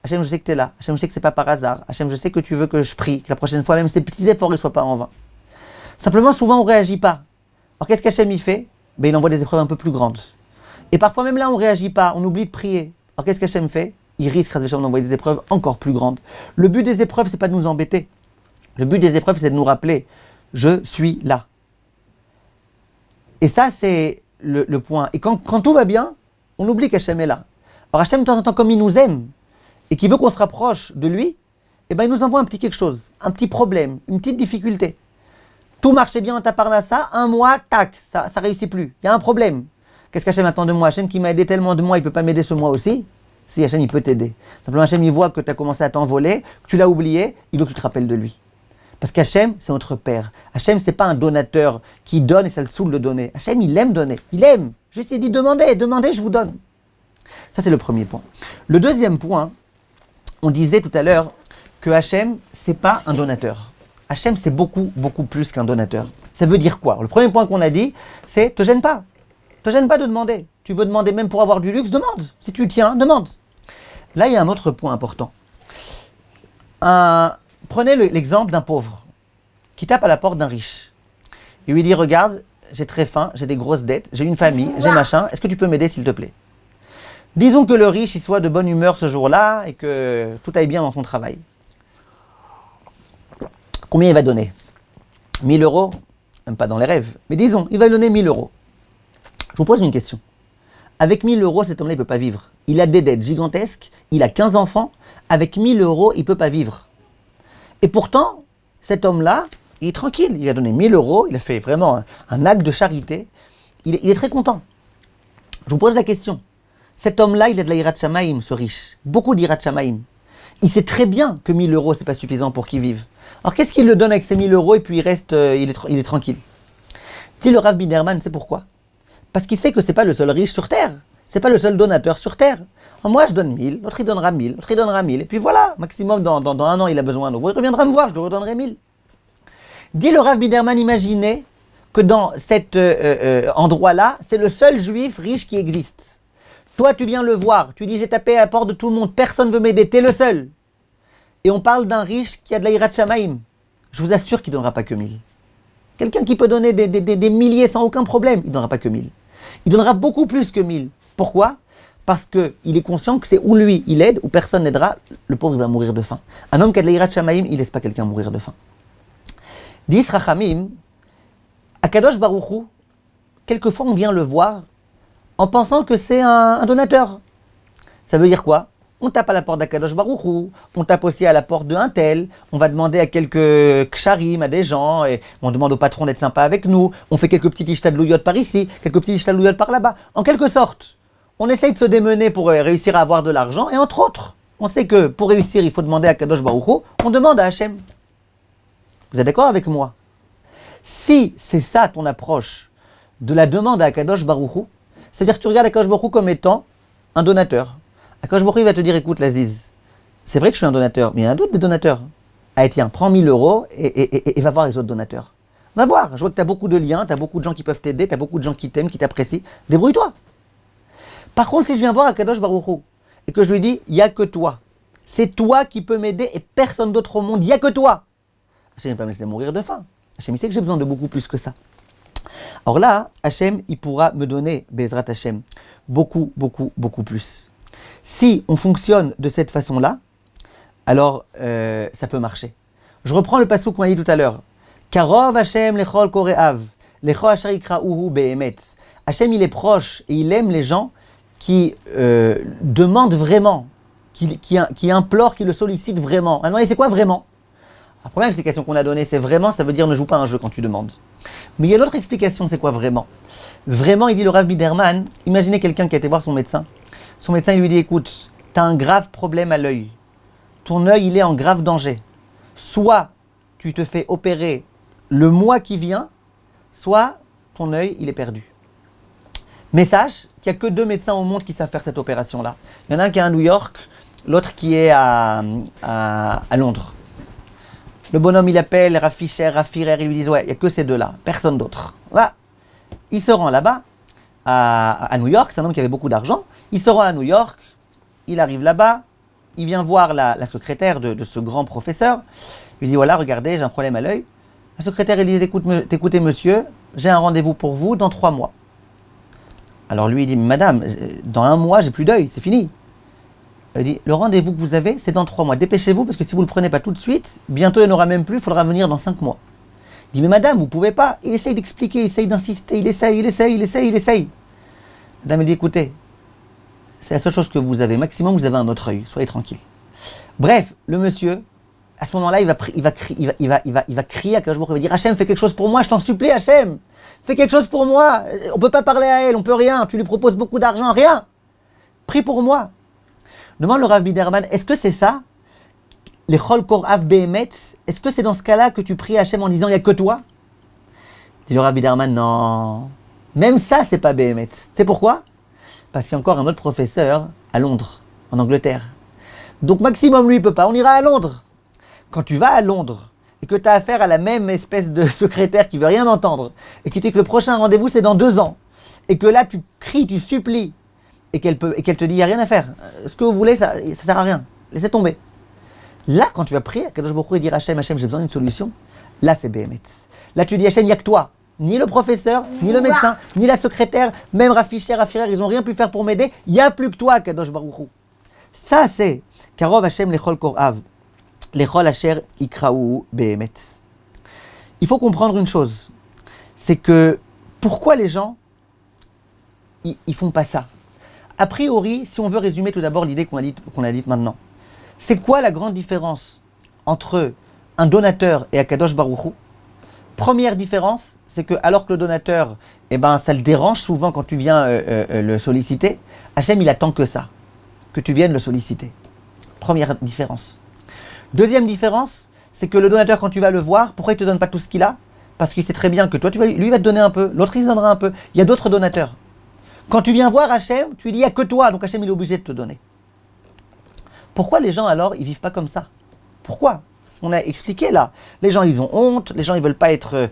Hachem, je sais que tu es là. Hachem, je sais que c'est pas par hasard. Hachem, je sais que tu veux que je prie, que la prochaine fois, même ces petits efforts ne soient pas en vain. Simplement, souvent, on ne réagit pas. Alors, qu'est-ce qu'Hachem, il fait? Ben, il envoie des épreuves un peu plus grandes. Et parfois, même là, on ne réagit pas, on oublie de prier. Alors, qu'est-ce qu'Hachem fait? Il risque d'envoyer des épreuves encore plus grandes. Le but des épreuves, c'est pas de nous embêter. Le but des épreuves, c'est de nous rappeler, je suis là. Et ça, c'est le point. Et quand tout va bien, on oublie qu'Hachem est là. Alors Hachem, de temps en temps, comme il nous aime, et qu'il veut qu'on se rapproche de lui, eh ben, il nous envoie un petit quelque chose, un petit problème, une petite difficulté. Tout marchait bien dans ta parnassa, un mois, tac, ça réussit plus. Il y a un problème. Qu'est-ce qu'Hachem attend de moi? Hachem qui m'a aidé tellement de mois, il ne peut pas m'aider ce mois aussi? Si, Hachem, il peut t'aider. Simplement, Hachem, il voit que tu as commencé à t'envoler, que tu l'as oublié, il veut que tu te rappelles de lui. Parce qu'Hachem, c'est notre Père. Hachem, c'est pas un donateur qui donne et ça le saoule de donner. Hachem, il aime donner. Il aime. Juste, il dit, demandez, je vous donne. Ça, c'est le premier point. Le deuxième point, on disait tout à l'heure que Hachem, c'est pas un donateur. Hachem, c'est beaucoup, beaucoup plus qu'un donateur. Ça veut dire quoi? Le premier point qu'on a dit, c'est, te gêne pas. Te gêne pas de demander. Tu veux demander même pour avoir du luxe, demande. Si tu tiens, demande. Là, il y a un autre point important. Prenez l'exemple d'un pauvre qui tape à la porte d'un riche. Il lui dit, regarde, j'ai très faim, j'ai des grosses dettes, j'ai une famille, j'ai machin, est-ce que tu peux m'aider s'il te plaît? Disons que le riche il soit de bonne humeur ce jour-là et que tout aille bien dans son travail. Combien il va donner? 1 000 euros? Même pas dans les rêves, mais disons, il va donner 1 000 euros. Je vous pose une question. Avec 1 000 euros, cet homme-là, il ne peut pas vivre. Il a des dettes gigantesques, il a 15 enfants. Avec 1 000 euros, il ne peut pas vivre. Et pourtant, cet homme-là, il est tranquille. Il a donné 1 000 euros, il a fait vraiment un acte de charité. Il est très content. Je vous pose la question. Cet homme-là, il a de la Hirat Shamaim, ce riche. Beaucoup d'Hirat Shamaim. Il sait très bien que 1 000 euros, ce n'est pas suffisant pour qu'il vive. Alors qu'est-ce qu'il le donne avec ces 1 000 euros et puis il reste, il est tranquille? Dit le Rav Biderman, c'est pourquoi? Parce qu'il sait que ce n'est pas le seul riche sur Terre. Ce n'est pas le seul donateur sur Terre. Alors moi, je donne 1 000, l'autre il donnera 1 000, l'autre il donnera 1 000. Et puis voilà, maximum dans 1 an, il a besoin de nouveau. Il reviendra me voir, je lui redonnerai 1 000. Dit le Rav Biderman, imaginez que dans cet endroit-là, c'est le seul juif riche qui existe. Toi, tu viens le voir, tu dis j'ai tapé à la porte de tout le monde, personne ne veut m'aider, t'es le seul. Et on parle d'un riche qui a de la Hirat Shamaim. Je vous assure qu'il ne donnera pas que 1 000. Quelqu'un qui peut donner des milliers sans aucun problème, il ne donnera pas que 1 000. Il donnera beaucoup plus que 1 000. Pourquoi? Parce qu'il est conscient que c'est où lui il aide, ou personne n'aidera, le pauvre il va mourir de faim. Un homme qui a de la Hirat Shamaim, il ne laisse pas quelqu'un mourir de faim. Dis Rachamim, Akadosh Baruch Hu, quelquefois on vient le voir en pensant que c'est un donateur. Ça veut dire quoi? On tape à la porte d'Akadosh Baruch Hu, on tape aussi à la porte d'un tel, on va demander à quelques ksharim, à des gens, et on demande au patron d'être sympa avec nous, on fait quelques petits ishtadlouyot par ici, quelques petits ishtadlouyot par là-bas. En quelque sorte, on essaye de se démener pour réussir à avoir de l'argent, et entre autres, on sait que pour réussir, il faut demander à Akadosh Baruch Hu, on demande à Hachem. Vous êtes d'accord avec moi? Si c'est ça ton approche de la demande à Akadosh Baruch Hu, c'est-à-dire que tu regardes Akadosh Baruch Hu comme étant un donateur. Akadosh Baruch Hu va te dire, écoute Laziz, c'est vrai que je suis un donateur, mais il y en a d'autres des donateurs. Allez, tiens, prends 1000 euros et va voir les autres donateurs. Va voir, je vois que tu as beaucoup de liens, tu as beaucoup de gens qui peuvent t'aider, tu as beaucoup de gens qui t'aiment, qui t'apprécient. Débrouille-toi. Par contre, si je viens voir Akadosh Baruch Hu et que je lui dis, il n'y a que toi, c'est toi qui peux m'aider et personne d'autre au monde, il n'y a que toi. Hachem ne va pas me laisser mourir de faim. Hachem, il sait que j'ai besoin de beaucoup plus que ça. Alors là, Hachem, il pourra me donner, Bezrat Hachem, beaucoup, beaucoup, beaucoup plus. Si on fonctionne de cette façon-là, alors ça peut marcher. Je reprends le passouk qu'on a dit tout à l'heure. Karov Hachem lechol koreav, lechol asher yikra'uhu be'emet. Hachem, il est proche et il aime les gens qui demandent vraiment, qui implorent, qui le sollicitent vraiment. Alors, c'est quoi vraiment? La première explication qu'on a donnée, c'est vraiment, ça veut dire ne joue pas un jeu quand tu demandes. Mais il y a l'autre explication, c'est quoi vraiment? Vraiment, il dit le Rav Biderman, imaginez quelqu'un qui a été voir son médecin. Son médecin, il lui dit, écoute, tu as un grave problème à l'œil. Ton œil, il est en grave danger. Soit tu te fais opérer le mois qui vient, soit ton œil, il est perdu. Mais sache qu'il n'y a que 2 médecins au monde qui savent faire cette opération-là. Il y en a un qui est à New York, l'autre qui est à Londres. Le bonhomme, il appelle Rafficher, Raffirer, ils lui disent, ouais, il n'y a que ces 2-là, personne d'autre. Voilà. Il se rend là-bas, à New York, c'est un homme qui avait beaucoup d'argent. Il se rend à New York, il arrive là-bas, il vient voir la secrétaire de ce grand professeur. Il lui dit, voilà, regardez, j'ai un problème à l'œil. La secrétaire, elle dit, écoutez monsieur, j'ai un rendez-vous pour vous dans 3 mois. Alors lui, il dit, madame, dans 1 mois, j'ai plus d'œil, c'est fini. Elle dit, le rendez-vous que vous avez, c'est dans 3 mois. Dépêchez-vous, parce que si vous ne le prenez pas tout de suite, bientôt il n'y en aura même plus, il faudra venir dans 5 mois. Il dit, mais madame, vous ne pouvez pas. Il essaye d'expliquer, il essaye d'insister, il essaye. Madame, elle dit, écoutez, c'est la seule chose que vous avez. Maximum, vous avez un autre œil. Soyez tranquille. Bref, le monsieur, à ce moment-là, il va crier à Akadosh Baruch Hu, il va dire, Hachem, fais quelque chose pour moi, je t'en supplie, Hachem. Fais quelque chose pour moi. On ne peut pas parler à elle, on ne peut rien. Tu lui proposes beaucoup d'argent, rien. Prie pour moi. Demande le Rav Biderman, est-ce que c'est ça? Les Chol Korav Behemet, est-ce que c'est dans ce cas-là que tu pries à Hachem en disant, il n'y a que toi? Dit le Rav Biderman, non. Même ça, c'est pas Behemet. C'est pourquoi? Parce qu'il y a encore un autre professeur à Londres, en Angleterre. Donc maximum, lui, il peut pas. On ira à Londres. Quand tu vas à Londres et que tu as affaire à la même espèce de secrétaire qui veut rien entendre et qui te dit que le prochain rendez-vous, c'est dans 2 ans et que là, tu cries, tu supplies et qu'elle te dit, il n'y a rien à faire. Ce que vous voulez, ça sert à rien. Laissez tomber. Là, quand tu vas prier, Akadosh Baruch Hu et dire Hachem, j'ai besoin d'une solution, là, c'est Behemet. Là, tu dis Hachem, il n'y a que toi. Ni le professeur, ni le médecin, ni la secrétaire, même Rafficher, Raffirer, ils n'ont rien pu faire pour m'aider. Il n'y a plus que toi, Kadosh Baruch Hu. Ça, c'est Karov Hachem lechol korav, lechol asher yikra'uhu behemet. Il faut comprendre une chose, c'est que pourquoi les gens ils font pas ça? A priori, si on veut résumer tout d'abord l'idée qu'on a dite maintenant, c'est quoi la grande différence entre un donateur et Akadosh Baruch Hu? Première différence, c'est que alors que le donateur, ça le dérange souvent quand tu viens le solliciter, Hachem il attend que ça, que tu viennes le solliciter. Première différence. Deuxième différence, c'est que le donateur quand tu vas le voir, pourquoi il ne te donne pas tout ce qu'il a? Parce qu'il sait très bien que toi, lui il va te donner un peu, l'autre il te donnera un peu. Il y a d'autres donateurs. Quand tu viens voir Hachem, tu lui dis il n'y a que toi, donc Hachem il est obligé de te donner. Pourquoi les gens alors, ils vivent pas comme ça? Pourquoi? On a expliqué là. Les gens, ils ont honte, les gens, ils veulent pas être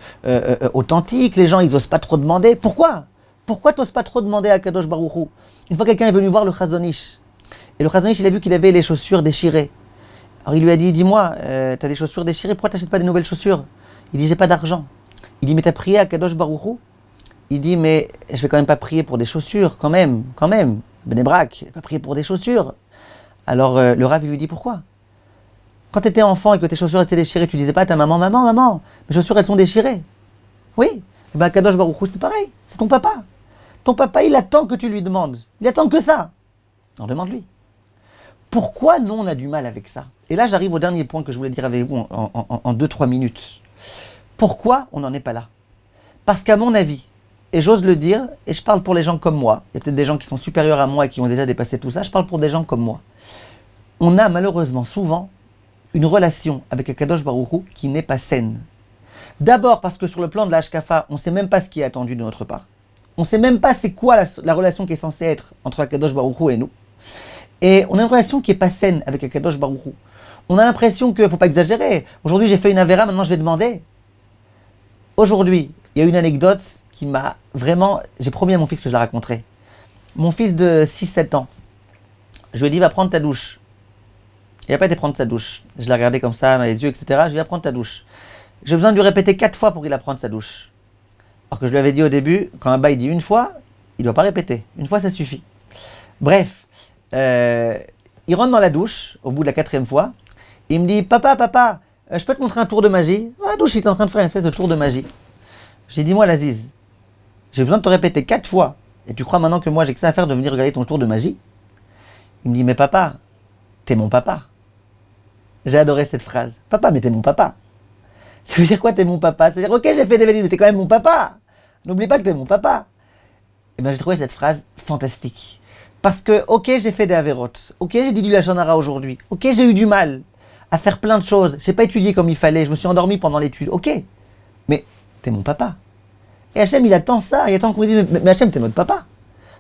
authentiques, les gens, ils osent pas trop demander. Pourquoi? Pourquoi t'oses pas trop demander à Kadosh Baruch Hu? Une fois, quelqu'un est venu voir le Chazon Ish. Et le Chazon Ish, il a vu qu'il avait les chaussures déchirées. Alors, il lui a dit, dis-moi, t'as des chaussures déchirées, pourquoi t'achètes pas des nouvelles chaussures? Il dit, j'ai pas d'argent. Il dit, mais t'as prié à Kadosh Baruch Hu? Il dit, mais je vais quand même pas prier pour des chaussures, quand même. Bnei Brak, je vais pas prier pour des chaussures. Alors, le Rav, il lui dit, pourquoi? Quand tu étais enfant et que tes chaussures étaient déchirées, tu disais pas à ta maman, mes chaussures elles sont déchirées. Oui, et Kadosh Baruch Hu, c'est pareil, c'est ton papa. Ton papa, il attend que tu lui demandes. Il attend que ça. Alors demande-lui. Pourquoi nous on a du mal avec ça? Et là j'arrive au dernier point que je voulais dire avec vous en 2-3 minutes. Pourquoi on n'en est pas là? Parce qu'à mon avis, et j'ose le dire, et je parle pour les gens comme moi, il y a peut-être des gens qui sont supérieurs à moi et qui ont déjà dépassé tout ça, je parle pour des gens comme moi. On a malheureusement souvent une relation avec Akadosh Baruch Hu qui n'est pas saine. D'abord parce que sur le plan de la Hashkafa, on ne sait même pas ce qui est attendu de notre part. On ne sait même pas c'est quoi la relation qui est censée être entre Akadosh Baruch Hu et nous. Et on a une relation qui n'est pas saine avec Akadosh Baruch Hu. On a l'impression qu'il ne faut pas exagérer. Aujourd'hui, j'ai fait une avéra, maintenant je vais demander. Aujourd'hui, il y a une anecdote qui m'a vraiment... J'ai promis à mon fils que je la raconterai. Mon fils de 6-7 ans, je lui ai dit, va prendre ta douche. Il n'a pas été prendre sa douche. Je l'ai regardé comme ça dans les yeux, etc. Je lui ai dit, va prendre ta douche. J'ai besoin de lui répéter 4 fois pour qu'il apprenne sa douche. Alors que je lui avais dit au début, quand un bas il dit une fois, il ne doit pas répéter. Une fois, ça suffit. Bref, il rentre dans la douche, au bout de la 4e fois. Il me dit, papa, je peux te montrer un tour de magie? La douche, il est en train de faire une espèce de tour de magie. J'ai dit, moi, Laziz, j'ai besoin de te répéter 4 fois. Et tu crois maintenant que moi, j'ai que ça à faire de venir regarder ton tour de magie? Il me dit, mais papa, t'es mon papa. J'ai adoré cette phrase. Papa, mais t'es mon papa. Ça veut dire quoi, t'es mon papa? Ça veut dire, ok, j'ai fait des bêtises, mais t'es quand même mon papa. N'oublie pas que t'es mon papa. Et bien, j'ai trouvé cette phrase fantastique. Parce que, ok, j'ai fait des avérotes. Ok, j'ai dit du lachon hara aujourd'hui. Ok, j'ai eu du mal à faire plein de choses. J'ai pas étudié comme il fallait. Je me suis endormi pendant l'étude. Ok. Mais t'es mon papa. Et Hachem, il attend ça. Il attend qu'on lui dise, mais Hachem, t'es notre papa.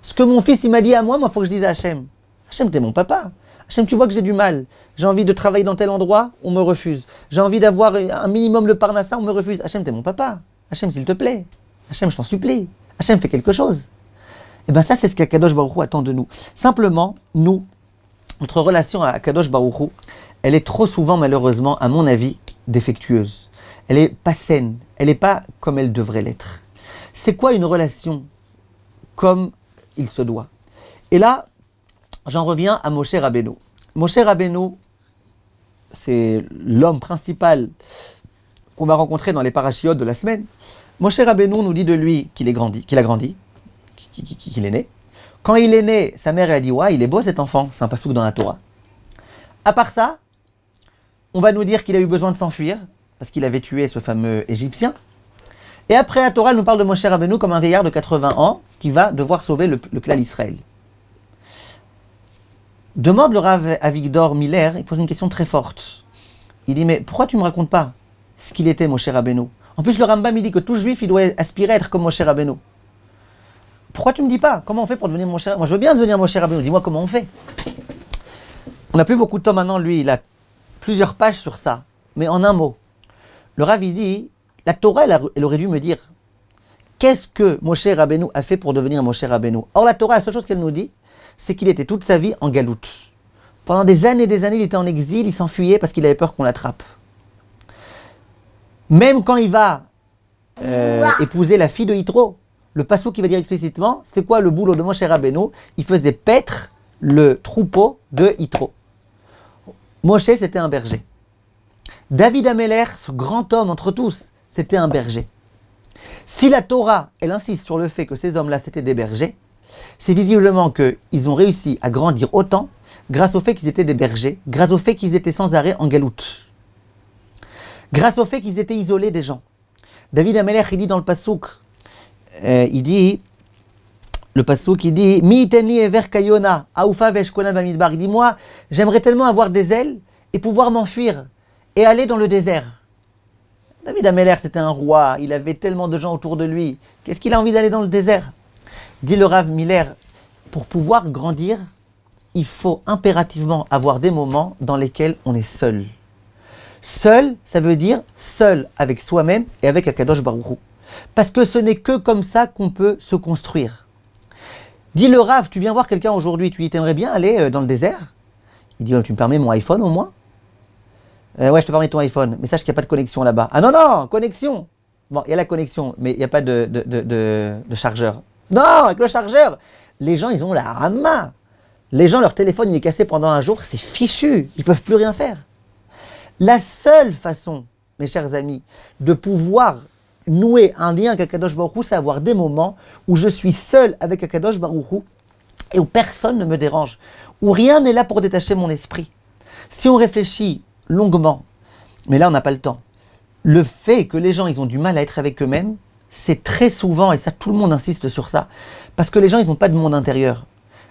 Ce que mon fils, il m'a dit à moi, il faut que je dise à Hachem. Hachem, t'es mon papa. Hachem, tu vois que j'ai du mal. J'ai envie de travailler dans tel endroit, on me refuse. J'ai envie d'avoir un minimum de parnassa, on me refuse. Hachem, t'es mon papa. Hachem, s'il te plaît. Hachem, je t'en supplie. Hachem, fais quelque chose. Et bien ça, c'est ce qu'Akadosh Baruch Hu attend de nous. Simplement, nous, notre relation à Akadosh Baruch Hu, elle est trop souvent, malheureusement, à mon avis, défectueuse. Elle n'est pas saine. Elle n'est pas comme elle devrait l'être. C'est quoi une relation comme il se doit? Et là, j'en reviens à Moshe Rabbeinu. Moshe Rabbeinu, c'est l'homme principal qu'on va rencontrer dans les parachiotes de la semaine. Moshe Rabbeinu nous dit de lui qu'il a grandi, qu'il est né. Quand il est né, sa mère elle a dit « Ouais, il est beau cet enfant », c'est un passouk dans la Torah. À part ça, on va nous dire qu'il a eu besoin de s'enfuir, parce qu'il avait tué ce fameux Égyptien. Et après, la Torah elle nous parle de Moshe Rabbeinu comme un vieillard de 80 ans qui va devoir sauver le clan d'Israël. Demande le Rav Avigdor Miller, il pose une question très forte. Il dit, mais pourquoi tu ne me racontes pas ce qu'il était, Moshe Rabbeinu? En plus, le Rambam, il dit que tout juif, il doit aspirer à être comme Moshe Rabbeinu. Pourquoi tu ne me dis pas comment on fait pour devenir Moshe Rabbeinu? Moi, je veux bien devenir Moshe Rabbeinu, dis-moi comment on fait. On n'a plus beaucoup de temps maintenant, lui, il a plusieurs pages sur ça. Mais en un mot, le Rav, il dit, la Torah, elle aurait dû me dire, qu'est-ce que Moshe Rabbeinu a fait pour devenir Moshe Rabbeinu? Or, la Torah, la seule chose qu'elle nous dit, c'est qu'il était toute sa vie en galoute. Pendant des années, il était en exil, il s'enfuyait parce qu'il avait peur qu'on l'attrape. Même quand il va épouser la fille de Yitro, le passouk qui va dire explicitement, c'était quoi le boulot de Moshe Rabbeinu? Il faisait paître le troupeau de Yitro. Moshe, c'était un berger. David Améler, ce grand homme entre tous, c'était un berger. Si la Torah, elle insiste sur le fait que ces hommes-là, c'était des bergers, c'est visiblement qu'ils ont réussi à grandir autant grâce au fait qu'ils étaient des bergers, grâce au fait qu'ils étaient sans arrêt en galoute, grâce au fait qu'ils étaient isolés des gens. David Améler, il dit dans le passouk, il dit, Mi tenli ever kayona, aoufa veshkona bamidbar. Il dit, moi, j'aimerais tellement avoir des ailes et pouvoir m'enfuir et aller dans le désert. David Améler, c'était un roi, il avait tellement de gens autour de lui. Qu'est-ce qu'il a envie d'aller dans le désert? Dit le Rav Miller, pour pouvoir grandir, il faut impérativement avoir des moments dans lesquels on est seul. Seul, ça veut dire seul avec soi-même et avec Akadosh Baruch Hu. Parce que ce n'est que comme ça qu'on peut se construire. Dis le Rav, tu viens voir quelqu'un aujourd'hui, tu lui dis, t'aimerais bien aller dans le désert? Il dit, oh, tu me permets mon iPhone au moins? Ouais, je te permets ton iPhone, mais sache qu'il n'y a pas de connexion là-bas. Ah non, connexion! Bon, il y a la connexion, mais il n'y a pas de chargeur. Non, avec le chargeur, les gens, ils ont la rama. Les gens, leur téléphone, il est cassé pendant un jour, c'est fichu, ils ne peuvent plus rien faire. La seule façon, mes chers amis, de pouvoir nouer un lien avec Akadosh Baruch Hu, c'est avoir des moments où je suis seul avec Akadosh Baruch Hu et où personne ne me dérange, où rien n'est là pour détacher mon esprit. Si on réfléchit longuement, mais là on n'a pas le temps, le fait que les gens ils ont du mal à être avec eux-mêmes, c'est très souvent, et ça tout le monde insiste sur ça, parce que les gens ils n'ont pas de monde intérieur.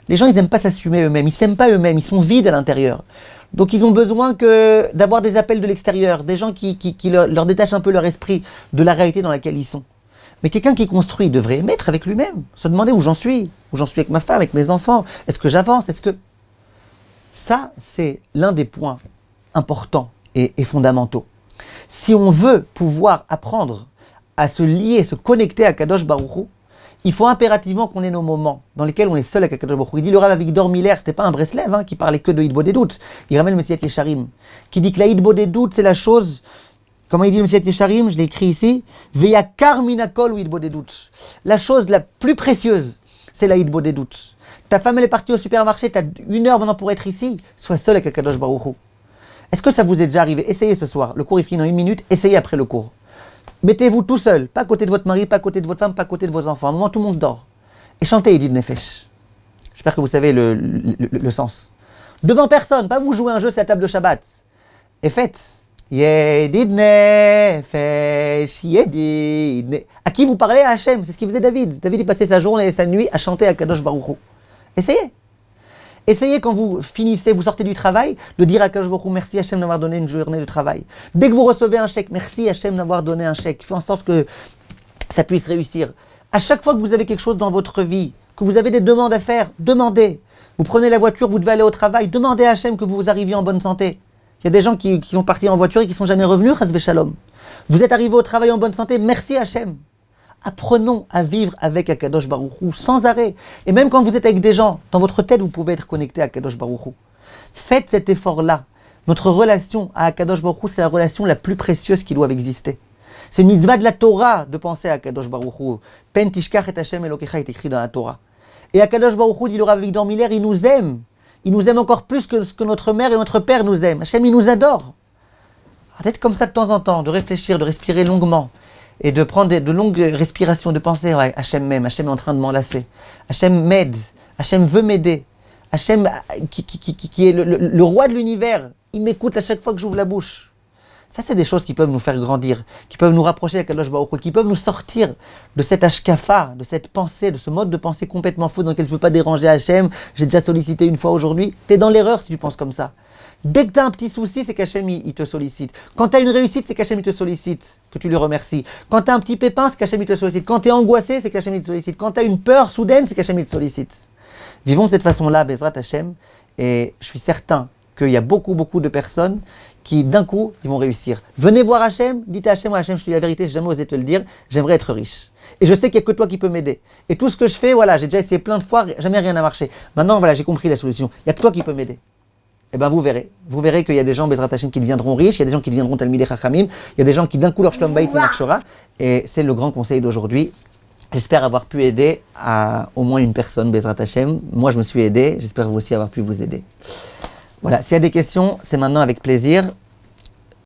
Les gens ils n'aiment pas s'assumer eux-mêmes, ils ne s'aiment pas eux-mêmes, ils sont vides à l'intérieur. Donc ils ont besoin d'avoir des appels de l'extérieur, des gens qui leur détachent un peu leur esprit de la réalité dans laquelle ils sont. Mais quelqu'un qui construit devrait aimer être avec lui-même, se demander où j'en suis avec ma femme, avec mes enfants, est-ce que j'avance, est-ce que... Ça, c'est l'un des points importants et fondamentaux. Si on veut pouvoir apprendre à se lier, se connecter à Kadosh Baruch Hu, il faut impérativement qu'on ait nos moments dans lesquels on est seul avec Kadosh Baruch Hu. Il dit le Rav Avigdor Miller, c'était pas un Breslev qui parlait que de Hitbodedut. Il ramène le Messiat Yesharim, qui dit que la Hitbodedut, c'est la chose, comment il dit le Messiat Yesharim, je l'ai écrit ici, Veyakar minakol ou Hitbodedut. La chose la plus précieuse, c'est la Hitbodedut. Ta femme, elle est partie au supermarché, tu as 1 heure maintenant pour être ici, sois seul avec Kadosh Baruch Hu. Est-ce que ça vous est déjà arrivé? Essayez ce soir. Le cours est fini dans 1 minute, essayez après le cours. Mettez-vous tout seul, pas à côté de votre mari, pas à côté de votre femme, pas à côté de vos enfants. À un moment, tout le monde dort. Et chantez Yedid Nefesh. J'espère que vous savez le sens. Devant personne, pas vous jouer un jeu, c'est la table de Shabbat. Et faites Yedid Nefesh, Yedid Nefesh. À qui vous parlez? À Hachem. C'est ce qu'il faisait David. David, il passait sa journée et sa nuit à chanter à Kadosh Baruch Hu. Essayez. Essayez quand vous finissez, vous sortez du travail, de dire à Kadosh Baruch Hu, merci Hachem d'avoir donné une journée de travail. Dès que vous recevez un chèque, merci Hachem d'avoir donné un chèque. Faites en sorte que ça puisse réussir. À chaque fois que vous avez quelque chose dans votre vie, que vous avez des demandes à faire, demandez. Vous prenez la voiture, vous devez aller au travail, demandez à Hachem que vous arriviez en bonne santé. Il y a des gens qui sont partis en voiture et qui ne sont jamais revenus, Chas v'Shalom. Vous êtes arrivé au travail en bonne santé, merci Hachem. Apprenons à vivre avec Akadosh Baruch Hu sans arrêt. Et même quand vous êtes avec des gens, dans votre tête, vous pouvez être connecté à Akadosh Baruch Hu. Faites cet effort-là. Notre relation à Akadosh Baruch Hu, c'est la relation la plus précieuse qui doit exister. C'est une mitzvah de la Torah de penser à Akadosh Baruch Hu. Pen tishkach et Hashem Elokecha est écrit dans la Torah. Et Akadosh Baruch Hu, dit le Rav Avigdor Miller, il nous aime. Il nous aime encore plus que ce que notre mère et notre père nous aiment. Hashem, il nous adore. D'être comme ça de temps en temps, de réfléchir, de respirer longuement. Et de prendre de longues respirations, de penser, ouais, Hachem m'aime, Hachem est en train de m'enlacer. Hachem m'aide, Hachem veut m'aider. Hachem, qui est le roi de l'univers, il m'écoute à chaque fois que j'ouvre la bouche. Ça, c'est des choses qui peuvent nous faire grandir, qui peuvent nous rapprocher à Kadosh Baruch Hu, qui peuvent nous sortir de cette ashkafa, de cette pensée, de ce mode de pensée complètement fou dans lequel je ne veux pas déranger Hachem. J'ai déjà sollicité une fois aujourd'hui. Tu es dans l'erreur si tu penses comme ça. Dès que tu as un petit souci, c'est qu'Hachem il te sollicite. Quand tu as une réussite, c'est qu'Hachem il te sollicite, que tu lui remercies. Quand tu as un petit pépin, c'est qu'Hachem il te sollicite. Quand tu es angoissé, c'est qu'Hachem il te sollicite. Quand tu as une peur soudaine, c'est qu'Hachem il te sollicite. Vivons de cette façon-là, Bezrat Hachem, et je suis certain qu'il y a beaucoup de personnes qui, d'un coup, ils vont réussir. Venez voir Hachem, dites à Hachem, Hachem, je te dis la vérité, j'ai jamais osé te le dire, j'aimerais être riche. Et je sais qu'il n'y a que toi qui peux m'aider. Et tout ce que je fais, voilà, j'ai déjà essayé plein de fois, jamais rien n'a marché. Maintenant, voilà, j'ai compris la solution. Il n'y a que toi qui peux m'aider. Eh bien, vous verrez qu'il y a des gens, Bezrat Hachem, qui deviendront riches, il y a des gens qui deviendront Talmidei Chachamim, il y a des gens qui, d'un coup, leur Shlom Bayit marchera, et c'est le grand conseil d'aujourd'hui. J'espère avoir pu aider à au moins une personne, Bezrat Hachem. Moi, je me suis aidé, j'espère vous aussi avoir pu vous aider. Voilà, s'il y a des questions, c'est maintenant avec plaisir.